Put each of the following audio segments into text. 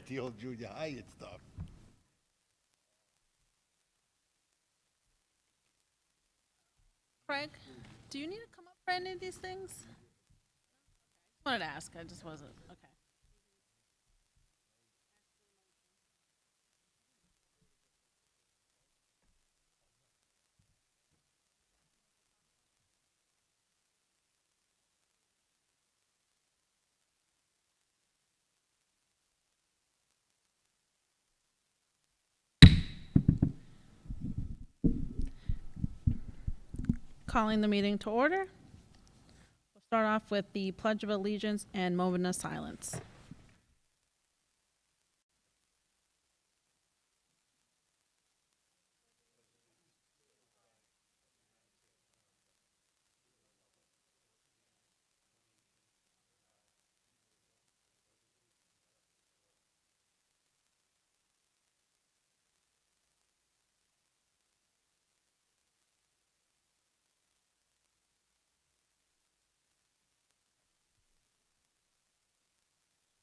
the old junior high and stuff. Craig, do you need to come up for any of these things? I wanted to ask, I just wasn't, okay. Calling the meeting to order. We'll start off with the Pledge of Allegiance and moment of silence.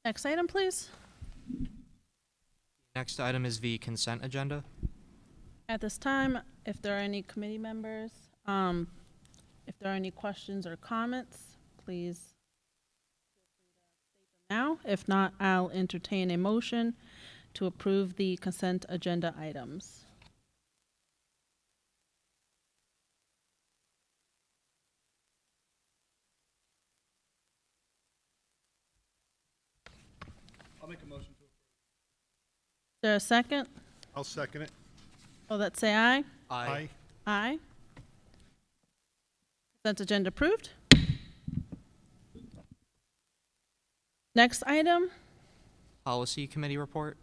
Next item, please. Next item is the consent agenda. At this time, if there are any committee members, if there are any questions or comments, please now. If not, I'll entertain a motion to approve the consent agenda items. I'll make a motion to. Is there a second? I'll second it. All that say aye? Aye. Aye. Consent agenda approved. Next item, Policy Committee report.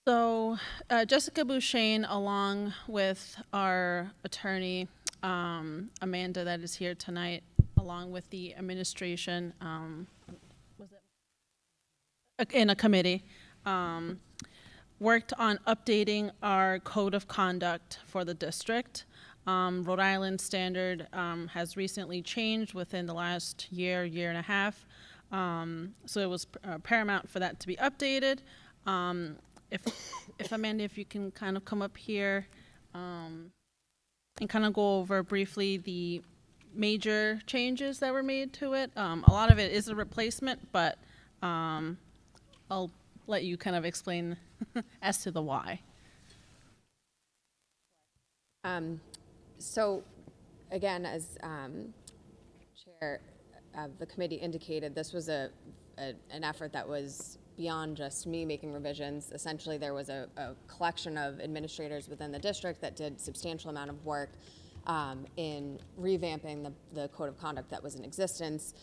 so Jessica Bouchain, along with our attorney, Amanda, that is here tonight, along with the administration, was it in a committee, worked on updating our code of conduct for the district. Rhode Island standard has recently changed within the last year and a half. So it was paramount for that to be updated. If Amanda, if you can kind of come up here and kind of go over briefly the major changes that were made to it. A lot of it is a replacement, but I'll let you kind of explain as to the why. So, again, as Chair of the committee indicated, this was an effort that was beyond just me making revisions. Essentially, there was a collection of administrators within the district that did substantial amount of work in revamping the code of conduct that was in existence,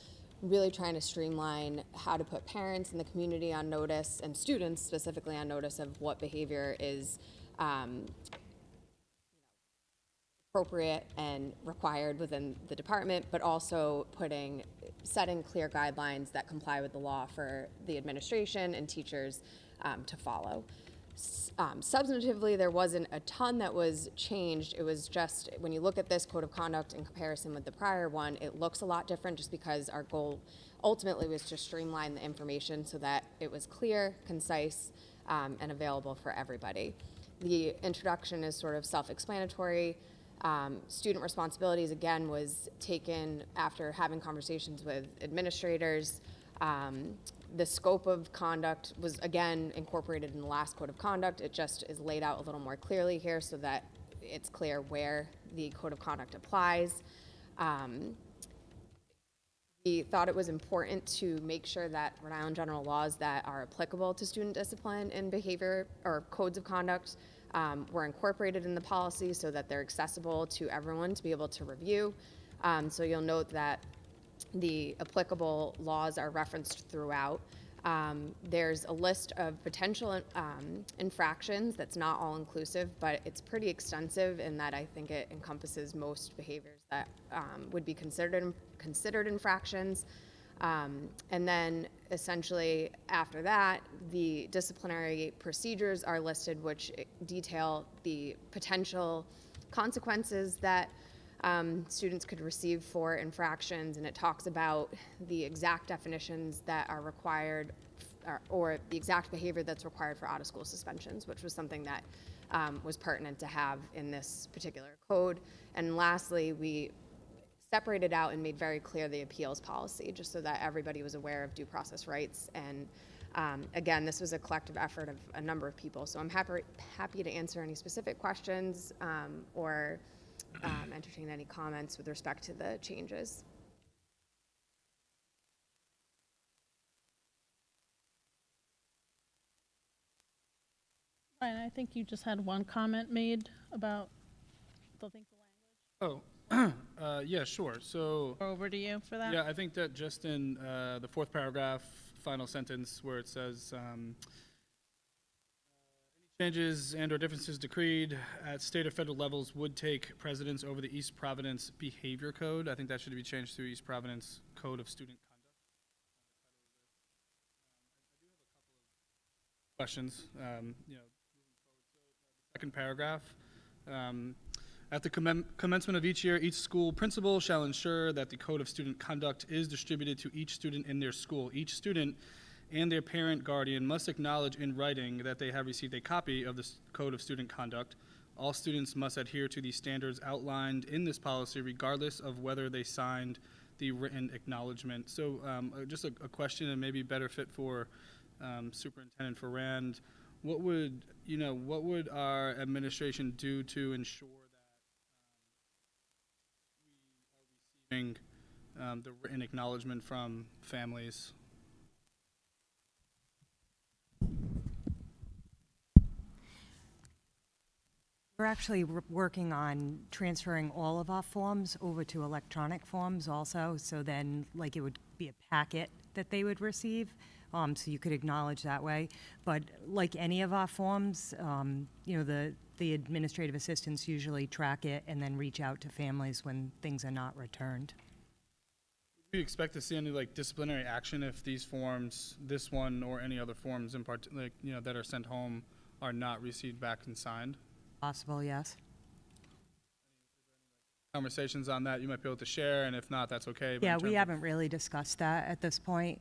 really trying to streamline how to put parents and the community on notice, and students specifically on notice of what behavior is appropriate and required within the department, but also setting clear guidelines that comply with the law for the administration and teachers to follow. Substantively, there wasn't a ton that was changed. It was just, when you look at this code of conduct in comparison with the prior one, it looks a lot different just because our goal ultimately was to streamline the information so that it was clear, concise, and available for everybody. The introduction is sort of self-explanatory. Student responsibilities, again, was taken after having conversations with administrators. The scope of conduct was, again, incorporated in the last code of conduct. It just is laid out a little more clearly here so that it's clear where the code of conduct applies. We thought it was important to make sure that Rhode Island general laws that are applicable to student discipline and behavior or codes of conduct were incorporated in the policy so that they're accessible to everyone to be able to review. So you'll note that the applicable laws are referenced throughout. There's a list of potential infractions that's not all inclusive, but it's pretty extensive in that I think it encompasses most behaviors that would be considered infractions. And then essentially after that, the disciplinary procedures are listed, which detail the potential consequences that students could receive for infractions, and it talks about the exact definitions that are required or the exact behavior that's required for out-of-school suspensions, which was something that was pertinent to have in this particular code. And lastly, we separated out and made very clear the appeals policy, just so that everybody was aware of due process rights. And again, this was a collective effort of a number of people, so I'm happy to answer any specific questions or entertain any comments with respect to the changes. Ryan, I think you just had one comment made about the language. Oh, yeah, sure. So, Over to you for that. yeah, I think that just in the fourth paragraph, final sentence, where it says, any changes and/or differences decreed at state or federal levels would take precedence over the East Providence Behavior Code. I think that should be changed to East Providence Code of Student Conduct. Questions, second paragraph. At the commencement of each year, each school principal shall ensure that the Code of Student Conduct is distributed to each student in their school. Each student and their parent guardian must acknowledge in writing that they have received a copy of the Code of Student Conduct. All students must adhere to the standards outlined in this policy regardless of whether they signed the written acknowledgement. So just a question, and maybe better fit for Superintendent Ferrand. What would our administration do to ensure that we are receiving the written acknowledgement from families? We're actually working on transferring all of our forms over to electronic forms also, so then, like, it would be a packet that they would receive, so you could acknowledge that way. But like any of our forms, the administrative assistants usually track it and then reach out to families when things are not returned. Do you expect to see any disciplinary action if these forms, this one or any other forms in part, that are sent home, are not received back and signed? Possible, yes. Conversations on that you might be able to share, and if not, that's okay. But Yeah, in terms we of- haven't really discussed that at this point,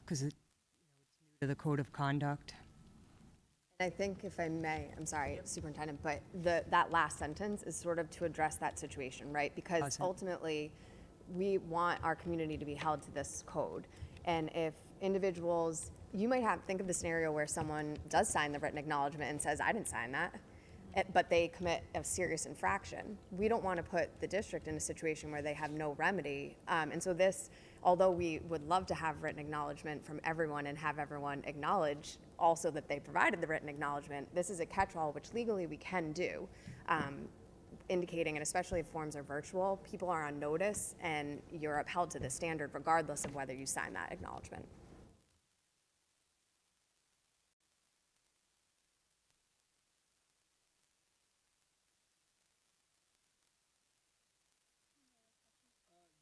because it's new to the Code of Conduct. I think, if I may, I'm sorry, Superintendent, but that last sentence is sort of to address that situation, right? Because Awesome. ultimately, we want our community to be held to this code. And if individuals, you might think of the scenario where someone does sign the written acknowledgement and says, I didn't sign that, but they commit a serious infraction. We don't want to put the district in a situation where they have no remedy. And so this, although we would love to have written acknowledgement from everyone and have everyone acknowledge also that they provided the written acknowledgement, this is a catch-all, which legally we can do, indicating, and especially if forms are virtual, people are on notice and you're upheld to the standard regardless of whether you sign that acknowledgement.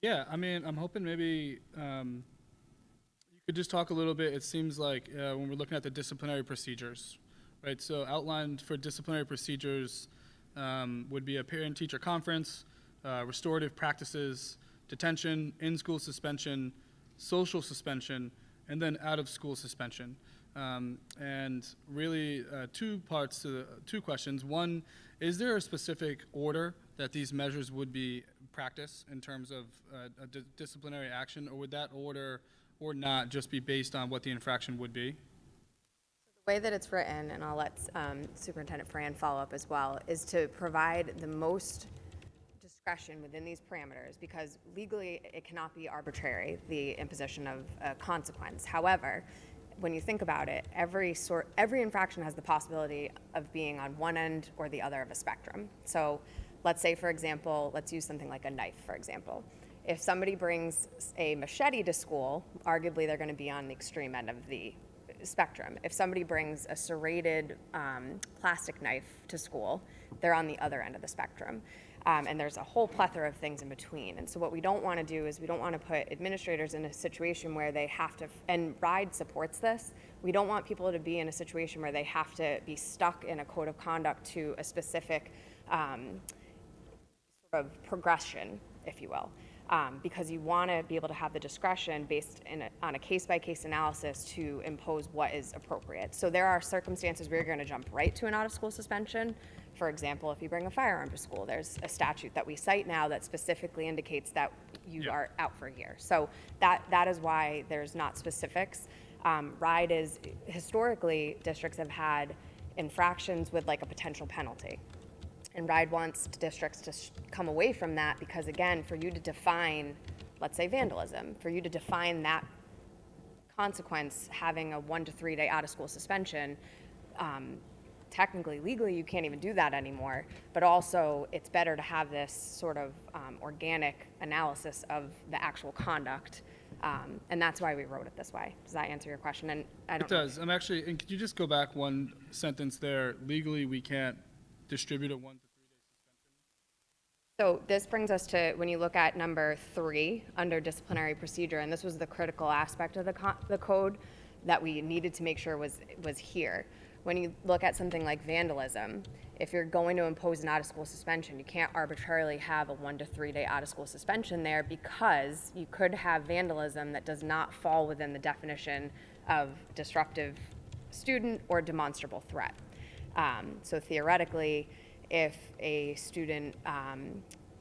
Yeah, I mean, I'm hoping maybe you could just talk a little bit. It seems like when we're looking at the disciplinary procedures, right? So outlined for disciplinary procedures would be a parent-teacher conference, restorative practices, detention, in-school suspension, social suspension, and then out-of-school suspension. And really two questions. One, is there a specific order that these measures would be practiced in terms of disciplinary action, or would that order or not just be based on what the infraction would be? The way that it's written, and I'll let Superintendent Fran follow up as well, is to provide the most discretion within these parameters, because legally it cannot be arbitrary, the imposition of a consequence. However, when you think about it, every infraction has the possibility of being on one end or the other of a spectrum. So let's say, for example, let's use something like a knife, for example. If somebody brings a machete to school, arguably they're going to be on the extreme end of the spectrum. If somebody brings a serrated plastic knife to school, they're on the other end of the spectrum. And there's a whole plethora of things in between. And so what we don't want to do is we don't want to put administrators in a situation where they have to, and RIDE supports this, we don't want people to be in a situation where they have to be stuck in a code of conduct to a specific sort of progression, if you will, because you want to be able to have the discretion based on a case-by-case analysis to impose what is appropriate. So there are circumstances where you're going to jump right to an out-of-school suspension. For example, if you bring a firearm to school, there's a statute that we cite now that specifically indicates that you Yeah. are out for a year. So that is why there's not specifics. RIDE is, historically, districts have had infractions with like a potential penalty. And RIDE wants districts to come away from that because, again, for you to define, let's say vandalism, for you to define that consequence, having a 1 to 3 day out-of-school suspension, technically, legally, you can't even do that anymore. But also, it's better to have this sort of organic analysis of the actual conduct. And that's why we wrote it this way. Does that answer your question? And I It don't know. does. I'm actually, and could you just go back one sentence there? Legally, we can't distribute a 1 to 3 day suspension. So this brings us to, when you look at number 3, under disciplinary procedure, and this was the critical aspect of the code that we needed to make sure was here. When you look at something like vandalism, if you're going to impose an out-of-school suspension, you can't arbitrarily have a 1 to 3 day out-of-school suspension there because you could have vandalism that does not fall within the definition of disruptive student or demonstrable threat. So theoretically, if a student,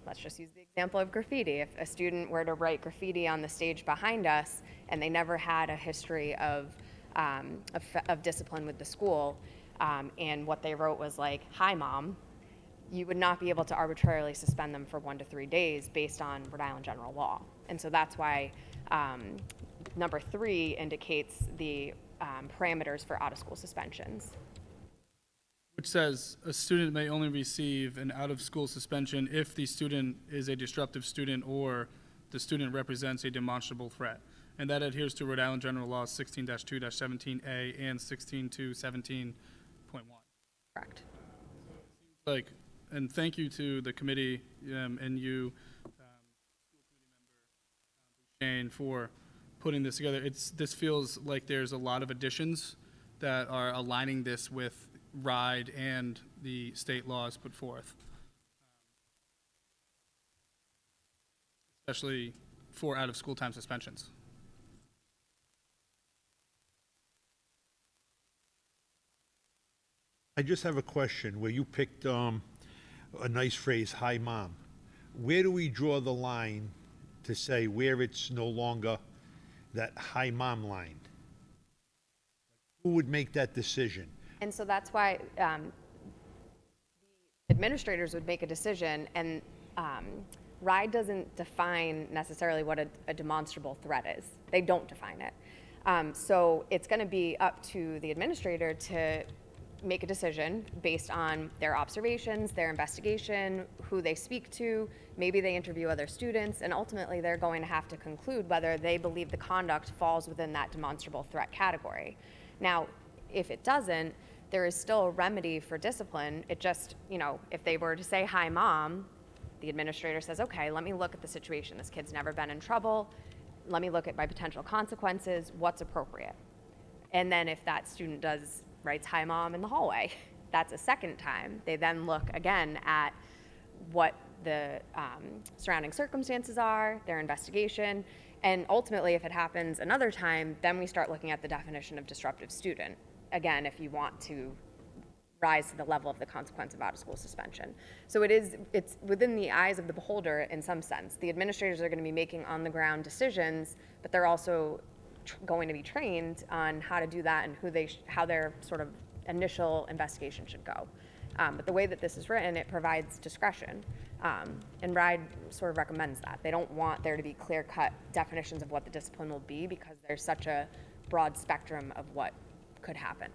let's just use the example of graffiti. If a student were to write graffiti on the stage behind us and they never had a history of discipline with the school, and what they wrote was like, "Hi, Mom," you would not be able to arbitrarily suspend them for 1 to 3 days based on Rhode Island general law. And so that's why number 3 indicates the parameters for out-of-school suspensions. Which says a student may only receive an out-of-school suspension if the student is a disruptive student or the student represents a demonstrable threat. And that adheres to Rhode Island General Law 16-2-17A and 16-2-17.1. Correct. Like, and thank you to the committee and you, school committee member Shane, for putting this together. This feels like there's a lot of additions that are aligning this with RIDE and the state laws put forth, especially for out-of-school time suspensions. I just have a question, where you picked a nice phrase, "Hi, Mom." Where do we draw the line to say where it's no longer that "Hi, Mom" line? Who would make that decision? And so that's why the administrators would make a decision, and RIDE doesn't define necessarily what a demonstrable threat is. They don't define it. So it's going to be up to the administrator to make a decision based on their observations, their investigation, who they speak to, maybe they interview other students, and ultimately they're going to have to conclude whether they believe the conduct falls within that demonstrable threat category. Now, if it doesn't, there is still a remedy for discipline. It just, if they were to say, "Hi, Mom," the administrator says, "Okay, let me look at the situation. This kid's never been in trouble. Let me look at my potential consequences. What's appropriate?" And then if that student writes "Hi, Mom" in the hallway, that's a second time. They then look again at what the surrounding circumstances are, their investigation, and ultimately, if it happens another time, then we start looking at the definition of disruptive student. Again, if you want to rise to the level of the consequence of out-of-school suspension. So it's within the eyes of the beholder in some sense. The administrators are going to be making on-the-ground decisions, but they're also going to be trained on how to do that and how their sort of initial investigation should go. But the way that this is written, it provides discretion. And RIDE sort of recommends that. They don't want there to be clear-cut definitions of what the discipline will be because there's such a broad spectrum of what could happen.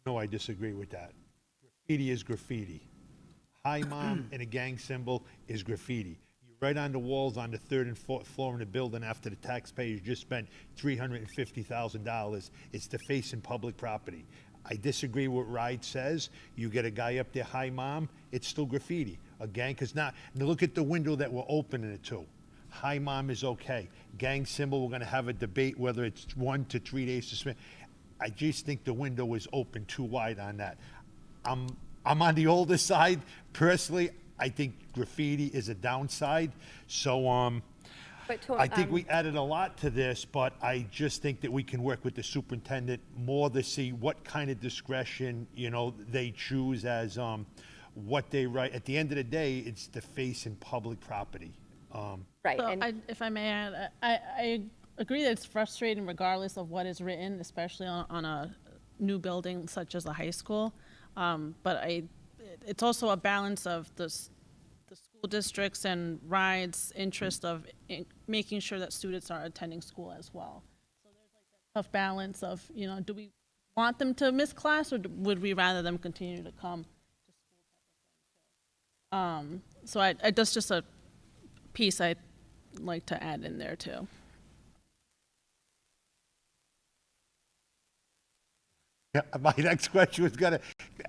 No, I disagree with that. Graffiti is graffiti. "Hi, Mom" and a gang symbol is graffiti. You write on the walls on the 3rd and 4th floor in the building after the taxpayers just spent $350,000. It's defacing public property. I disagree with what RIDE says. You get a guy up there, "Hi, Mom," it's still graffiti. A gang, because now look at the window that we're opening it to. "Hi, Mom" is okay. Gang symbol, we're going to have a debate whether it's 1 to 3 days suspension. I just think the window is open too wide on that. I'm on the older side. Personally, I think graffiti is a downside. So, But to, I think we added a lot to this, but I just think that we can work with the superintendent more to see what kind of discretion, they choose as, what they write. At the end of the day, it's defacing public property. right, So and if I may add, I agree that it's frustrating regardless of what is written, especially on a new building such as a high school. But it's also a balance of the school districts and RIDE's interest of making sure that students are attending school as well. So there's like that tough balance of, do we want them to miss class, or would we rather them continue to come to school type of thing? So that's just a piece I'd like to add in there too. Yeah, my next question was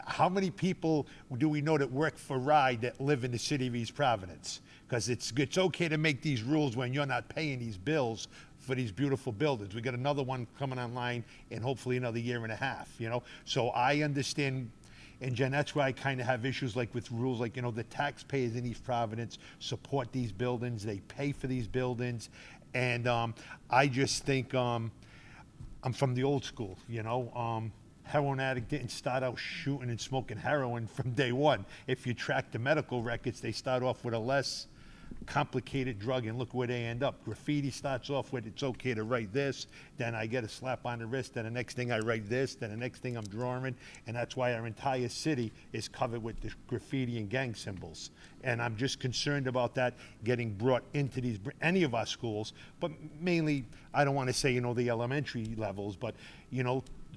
how many people do we know that work for RIDE that live in the city of East Providence? Because it's okay to make these rules when you're not paying these bills for these beautiful buildings. We got another one coming online in hopefully another year and a half, So I understand, and Jen, that's why I kind of have issues like with rules like, the taxpayers in East Providence support these buildings, they pay for these buildings. And I just think, I'm from the old school, heroin addict didn't start out shooting and smoking heroin from day one. If you track the medical records, they start off with a less complicated drug, and look where they end up. Graffiti starts off with, it's okay to write this, then I get a slap on the wrist, then the next thing I write this, then the next thing I'm drawing, and that's why our entire city is covered with the graffiti and gang symbols. And I'm just concerned about that getting brought into any of our schools, but mainly, I don't want to say, the elementary levels, but,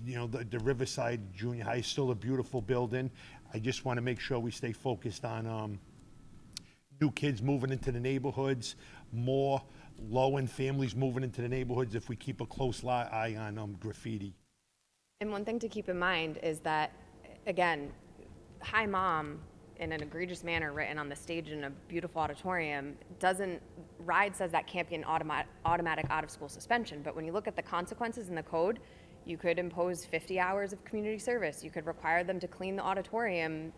the Riverside Junior High is still a beautiful building. I just want to make sure we stay focused on, new kids moving into the neighborhoods, more low-end families moving into the neighborhoods if we keep a close eye on graffiti. And one thing to keep in mind is that, again, Hi Mom, in an egregious manner written on the stage in a beautiful auditorium, RIDE says that can't be an automatic out-of-school suspension, but when you look at the consequences in the code, you could impose 50 hours of community service. You could require them to clean the auditorium,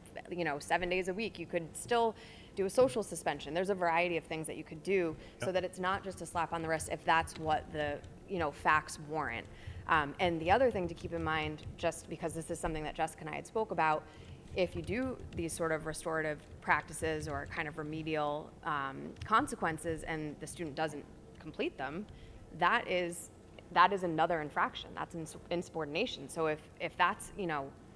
7 days a week. You could still do a social suspension. There's a variety of things that you could do so that it's not just a slap on the wrist if that's what the facts warrant. And the other thing to keep in mind, just because this is something that Jessica and I had spoke about, if you do these sort of restorative practices or kind of remedial consequences and the student doesn't complete them, that is another infraction. That's insubordination. So if that's,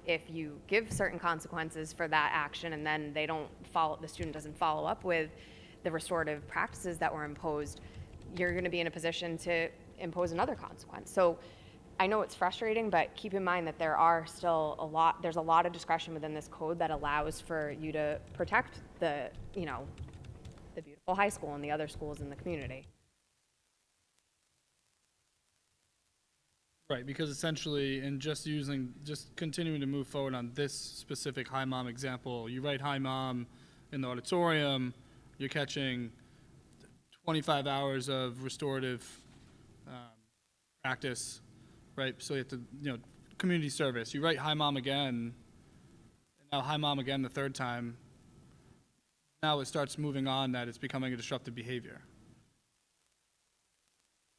if you give certain consequences for that action and then the student doesn't follow up with the restorative practices that were imposed, you're going to be in a position to impose another consequence. So I know it's frustrating, but keep in mind that there's a lot of discretion within this code that allows for you to protect the beautiful high school and the other schools in the community. Right, because essentially, in just continuing to move forward on this specific Hi Mom example, you write Hi Mom in the auditorium, you're catching 25 hours of restorative practice, right? So you have to, community service. You write Hi Mom again, and now Hi Mom again the third time. Now it starts moving on that it's becoming a disruptive behavior.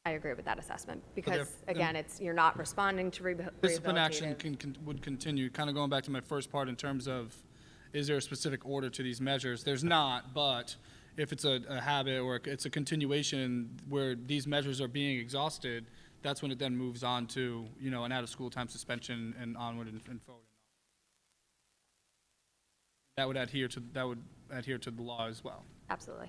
I agree with that assessment because, again, you're not responding to Discipline action rehabilitative. would continue, kind of going back to my first part in terms of, is there a specific order to these measures? There's not, but if it's a habit or it's a continuation where these measures are being exhausted, that's when it then moves on to, an out-of-school time suspension and onward and forward. That would adhere to the law as well. Absolutely.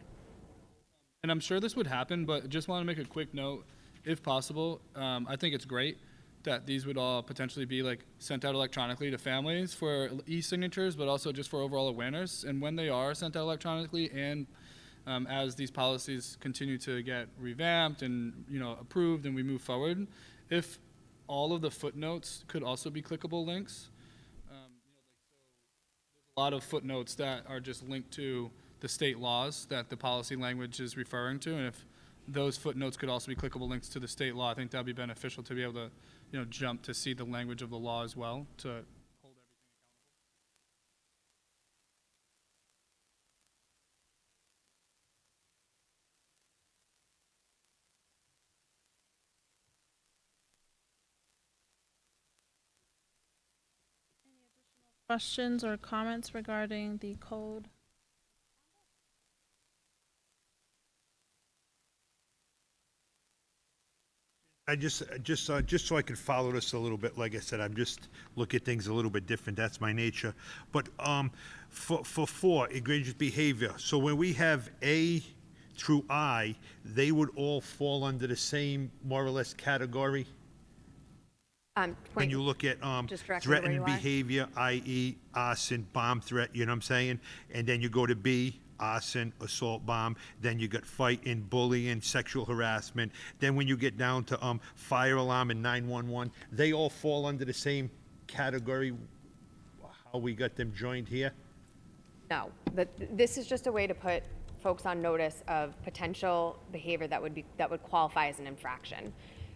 And I'm sure this would happen, but just want to make a quick note, if possible. I think it's great that these would all potentially be sent out electronically to families for e-signatures, but also just for overall awareness. And when they are sent out electronically, and as these policies continue to get revamped and approved, and we move forward, if all of the footnotes could also be clickable links. There's a lot of footnotes that are just linked to the state laws that the policy language is referring to, and if those footnotes could also be clickable links to the state law, I think that would be beneficial to be able to, jump to see the language of the law as well, to hold everything questions or comments regarding the code? Just so I can follow this a little bit, like I said, I'm just look at things a little bit different, that's my nature. But, for four, egregious behavior, so when we have A through I, they would all fall under the same more or less category? When Point- you look at, Just directly where threatened you are? behavior, i.e. arson, bomb threat, you know what I'm saying? And then you go to B, arson, assault, bomb, then you got fighting, bullying, sexual harassment. Then when you get down to, fire alarm and 911, they all fall under the same category, how we got them joined here? No, this is just a way to put folks on notice of potential behavior that would qualify as an infraction.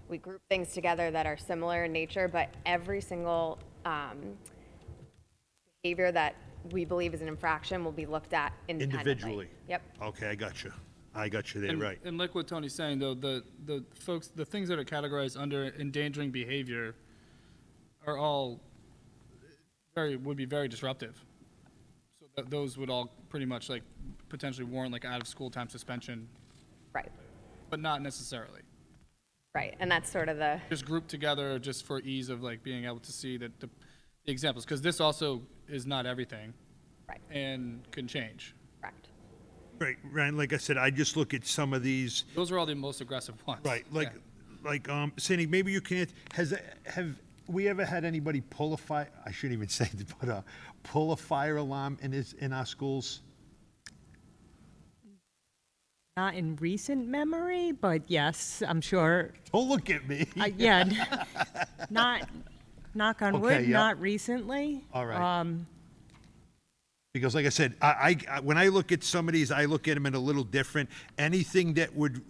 We group things together that are similar in nature, but every single behavior that we believe is an infraction will be looked at independently. Individually? Yep. Okay, I got you there, And- right. And like what Tony's saying, though, the things that are categorized under endangering behavior are all would be very disruptive. So that those would all pretty much like potentially warrant like out of school time suspension, Right, but not necessarily. right, and that's sort of the, Just grouped together just for ease of like being able to see that the examples, because this also is not everything right, and can change. correct. Right, Ryan, like I said, I just look at some of these. Those are all the most aggressive ones. Right, Yeah. Cindy, maybe you can, have we ever had anybody pull a fire, I shouldn't even say it, but, pull a fire alarm in our schools? Not in recent memory, but yes, I'm sure. Don't look at me. Yeah, not, knock on Okay, wood, yeah. not recently. All right. Because like I said, I when I look at some of these, I look at them in a little different. Anything that would,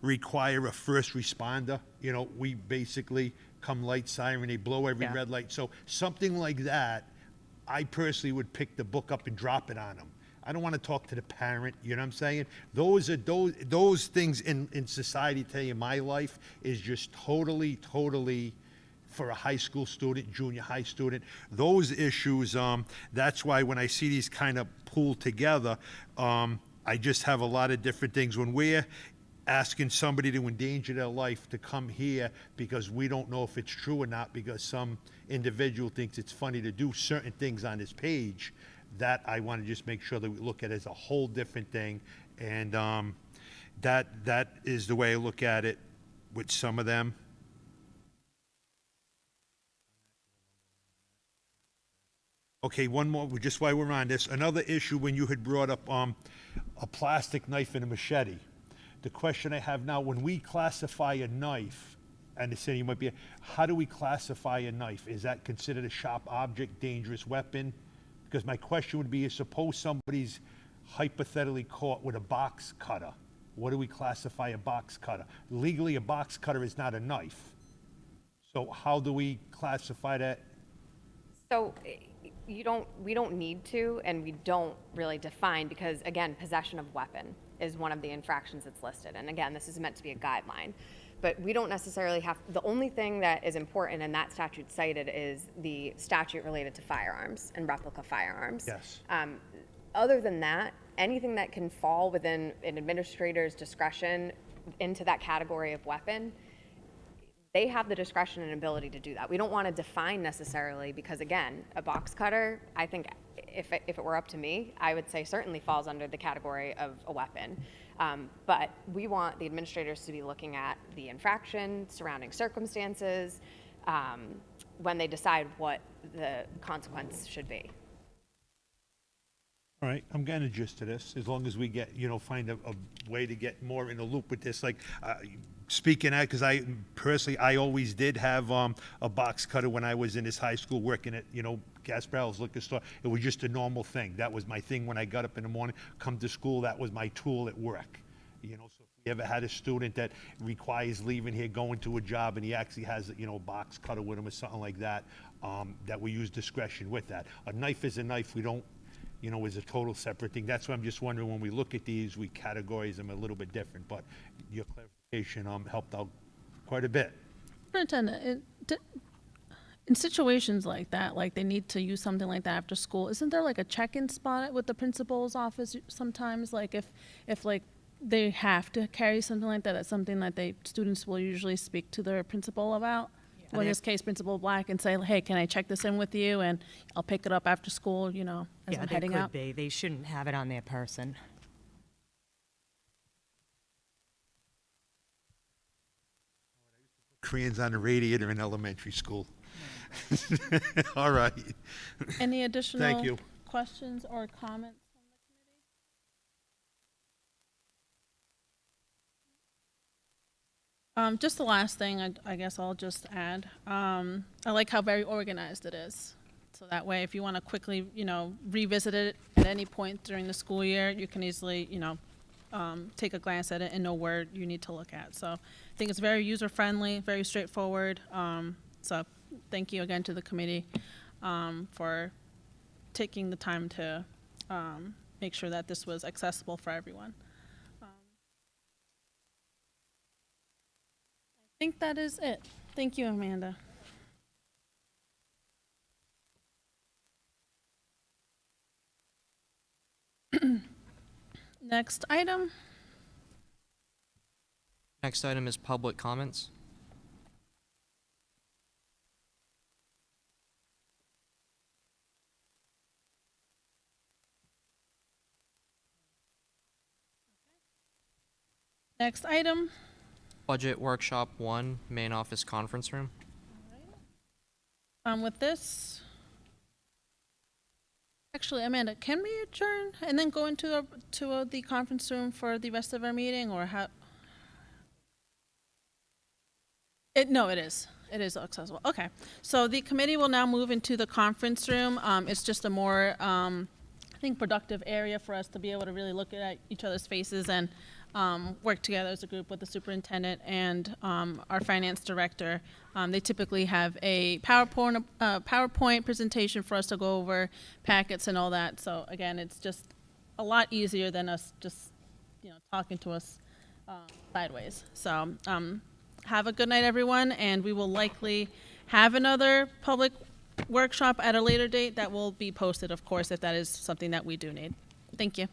require a first responder, you know, we basically come light siren, they blow every Yeah. red light. So something like that, I personally would pick the book up and drop it on them. I don't want to talk to the parent, you know what I'm saying? Those things in society today, in my life, is just totally, for a high school student, junior high student, those issues, that's why when I see these kind of pooled together, I just have a lot of different things. When we're asking somebody to endanger their life to come here because we don't know if it's true or not, because some individual thinks it's funny to do certain things on this page, that I want to just make sure that we look at it as a whole different thing. And that is the way I look at it with some of them. Okay, one more, just while we're on this, another issue when you had brought up a plastic knife and a machete. The question I have now, when we classify a knife, and it's saying you might be, how do we classify a knife? Is that considered a sharp object, dangerous weapon? Because my question would be, is suppose somebody's hypothetically caught with a box cutter. What do we classify a box cutter? Legally, a box cutter is not a knife. So how do we classify that? So we don't need to, and we don't really define, because again, possession of weapon is one of the infractions that's listed. And again, this is meant to be a guideline. But we don't necessarily have, the only thing that is important in that statute cited is the statute related to firearms and replica firearms. Yes. Other than that, anything that can fall within an administrator's discretion into that category of weapon, they have the discretion and ability to do that. We don't want to define necessarily, because again, a box cutter, I think if it were up to me, I would say certainly falls under the category of a weapon. But we want the administrators to be looking at the infraction, surrounding circumstances, when they decide what the consequence should be. All right, I'm getting a gist of this, as long as we get, find a way to get more in the loop with this, like, speaking out, because I always did have, a box cutter when I was in this high school working at, Gas Barrels Liquor Store. It was just a normal thing. That was my thing when I got up in the morning, come to school, that was my tool at work. So if you ever had a student that requires leaving here, going to a job, and he actually has, a box cutter with him or something like that, that we use discretion with that. A knife is a knife, we don't, is a total separate thing. That's why I'm just wondering, when we look at these, we categorize them a little bit different, but your clarification helped out quite a bit. Superintendent, In situations like that, like they need to use something like that after school, isn't there like a check-in spot with the principal's office sometimes? Like if like they have to carry something like that, that's something that students will usually speak to their principal about? Or in this case, Principal Black, and say, hey, can I check this in with you? And I'll pick it up after school, you know, as Yeah, I'm they heading could out. be. They shouldn't have it on their person. Crayons on the radiator in elementary school. All right. Any additional you. questions or comments from the committee? Just the last thing, I guess I'll just add. I like how very organized it is. So that way, if you want to quickly, you know, revisit it at any point during the school year, you can easily, you know, take a glance at it and know where you need to look at. So I think it's very user-friendly, very straightforward. So thank you again to the committee for taking the time to make sure that this was accessible for everyone. I think that is it. Thank you, Amanda. Next item. Next item is public comments. Next item. Budget Workshop 1, main office conference room. With this, actually, Amanda, can we adjourn and then go into the conference room for the rest of our meeting, or how? No, it is. It is accessible. Okay. So the committee will now move into the conference room. It's just a more, I think, productive area for us to be able to really look at each other's faces and work together as a group with the superintendent and our finance director. They typically have a PowerPoint presentation for us to go over, packets and all that. So again, it's just a lot easier than us just, you know, talking to us sideways. So have a good night, everyone, and we will likely have another public workshop at a later date that will be posted, of course, if that is something that we do need. Thank you.